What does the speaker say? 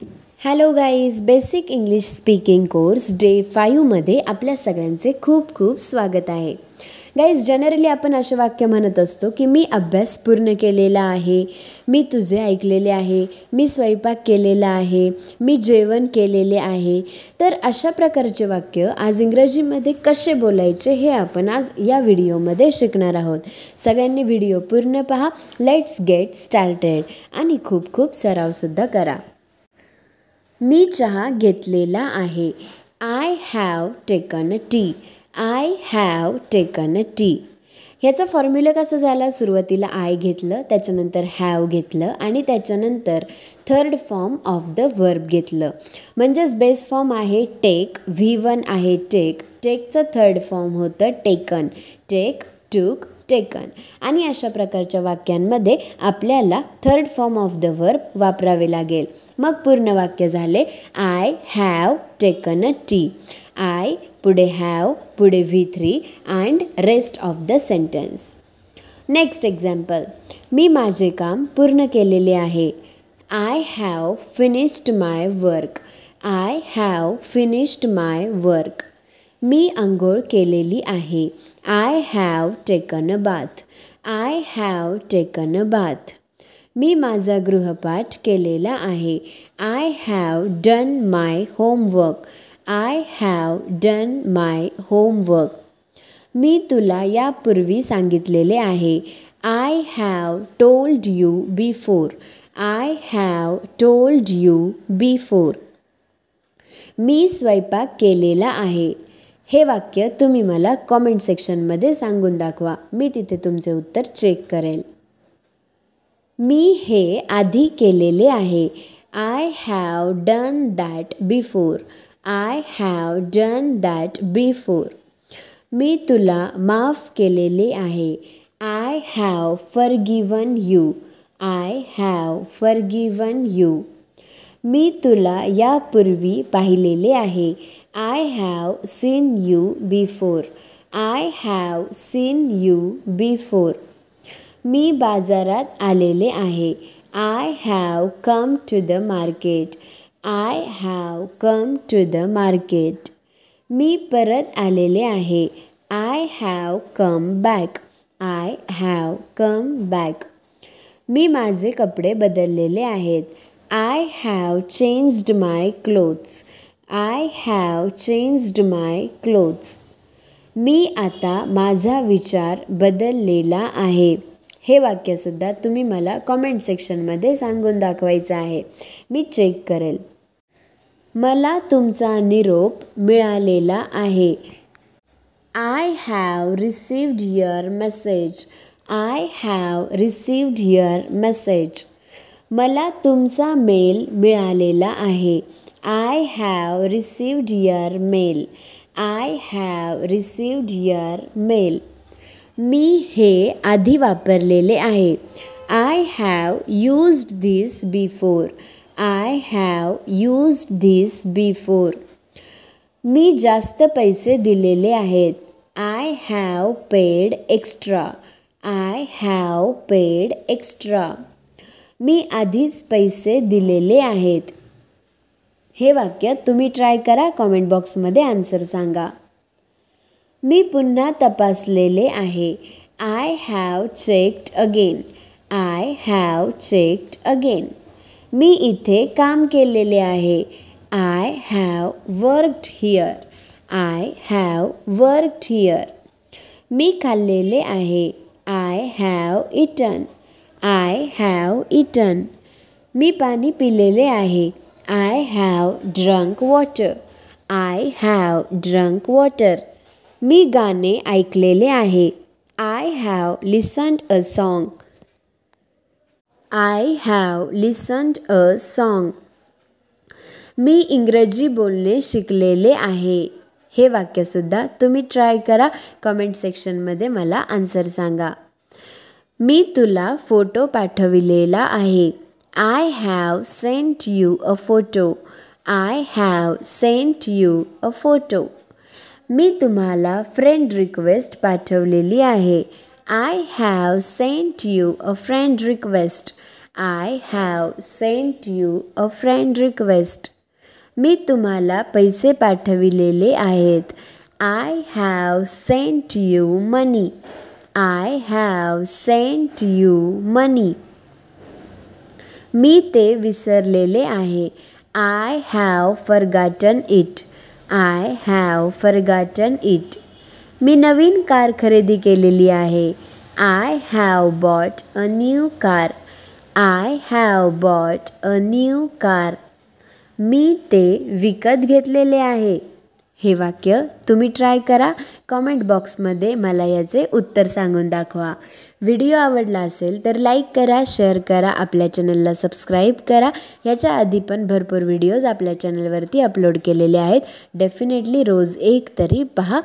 Hello guys, basic English speaking course day 5मध्ये आपल्या सगळ्यांचे खूप खूप स्वागत आहे. गाईज, जनरली आपण असे वाक्य म्हणत असतो की मी अभ्यास पूर्ण केलेला आहे, मी तुझे ऐकलेले आहे, मी स्वयंपाक केलेला आहे, मी जेवण केलेले आहे. तर अशा प्रकारचे वाक्य आज इंग्रजीमध्ये कसे बोलायचे हे आपण आज या व्हिडिओमध्ये शिकणार आहोत. सगळ्यांनी व्हिडिओ पूर्ण पहा. लेट्स गेट स्टार्टेड आणि खूप खूप सरावसुद्धा करा. मी चहा घेतलेला आहे. I have taken a tea. I have taken a T. ह्याचा फॉर्म्युला कसा झाला? सुरुवातीला आय घेतलं, त्याच्यानंतर हॅव घेतलं आणि त्याच्यानंतर third form of the verb घेतलं. म्हणजेच बेस फॉर्म आहे टेक, V1 आहे टेक, टेकचं थर्ड फॉर्म होतं टेकन, टेक, टूक, टेकन. आणि अशा प्रकारच्या वाक्यांमध्ये आपल्याला third form of the verb वापरावे लागेल. मग पूर्ण वाक्य झाले I have taken a tea. I पुढे हॅव पुढे V3 and rest of the sentence. Next example. मी माझे काम पूर्ण केलेले आहे. I have finished my work. I have finished my work. मी आंघोळ केलेली आहे. I have taken a bath. I have taken a bath. मी माझा गृहपाठ केलेला आहे. I have done my homework. I have done my homework. मी तुला यापूर्वी सांगितलेले आहे. I have told you before. I have told you before. मी स्वयंपाक केलेला आहे. हे वाक्य तुम्ही मला कॉमेंट सेक्शनमध्ये सांगून दाखवा. मी तिथे तुमचे उत्तर चेक करेल. मी हे आधी केलेले आहे. I have done that before. I have done that before. मी तुला माफ केलेले आहे. I have forgiven you. I have forgiven you. मी तुला यापूर्वी पाहिलेले आहे. I have seen you before. I have seen you before. मी बाजारात आलेले आहे. I have come to the market. I have come to the market. मी परत आलेले आहे. I have come back. I have come back. मी माझे कपडे बदललेले आहेत. I have changed my clothes. I have changed my clothes. मी आता माझा विचार बदललेला आहे. हे वाक्यसुद्धा तुम्ही मला कॉमेंट सेक्शनमध्ये सांगून दाखवायचं आहे. मी चेक करेल. मला तुमचा निरोप मिळालेला आहे. I have received your message. I have received your message. मला तुमचा मेल मिळालेला आहे. I have received your mail. I have received your mail. मी हे आधी वापरलेले आहे. I have used this before. I have used this before. मी जास्त पैसे दिलेले आहेत. I have paid extra. I have paid extra. मी आधीच पैसे दिलेले आहेत. हे वाक्य तुम्ही ट्राय करा. कॉमेंट बॉक्समध्ये आन्सर सांगा. मी पुन्हा तपासलेले आहे. I have checked again. I have checked again. मी इथे काम केलेले आहे. I have worked here. I have worked here. मी खाल्लेले आहे. I have eaten. I have eaten. मी पाणी पिलेले आहे. I have drunk water. I have drunk water. मी गाणे ऐकलेले आहे. I have listened a song. I have listened a song. मी इंग्रजी बोलणे शिकलेले आहे. हे वाक्यसुद्धा तुम्ही ट्राय करा. कमेंट सेक्शनमध्ये मला आन्सर सांगा. मी तुला फोटो पाठविलेला आहे. I have sent you a photo. I have sent you a photo. मी तुम्हाला फ्रेंड रिक्वेस्ट पाठवलेली आहे. I have sent you a friend request. I have sent you a friend request. मी तुम्हाला पैसे पाठविलेले आहेत. I have sent you money. I have sent you money. मी ते विसरलेले आहे. I have forgotten it. I have forgotten it. मी नवीन कार खरेदी केलेली आहे. I have bought a new car. I have bought a new car. मी ते विकत घेतलेले आहे. हे वाक्य तुम्ही ट्राय करा. कॉमेंट बॉक्समध्ये मला याचे उत्तर सांगून दाखवा. व्हिडिओ आवडला असेल तर लाईक करा, शेअर करा, आपल्या चॅनलला सबस्क्राईब करा. याच्या आधी पण भरपूर व्हिडिओज आपल्या चॅनलवरती अपलोड केलेले आहेत. डेफिनेटली रोज एक तरी पहा.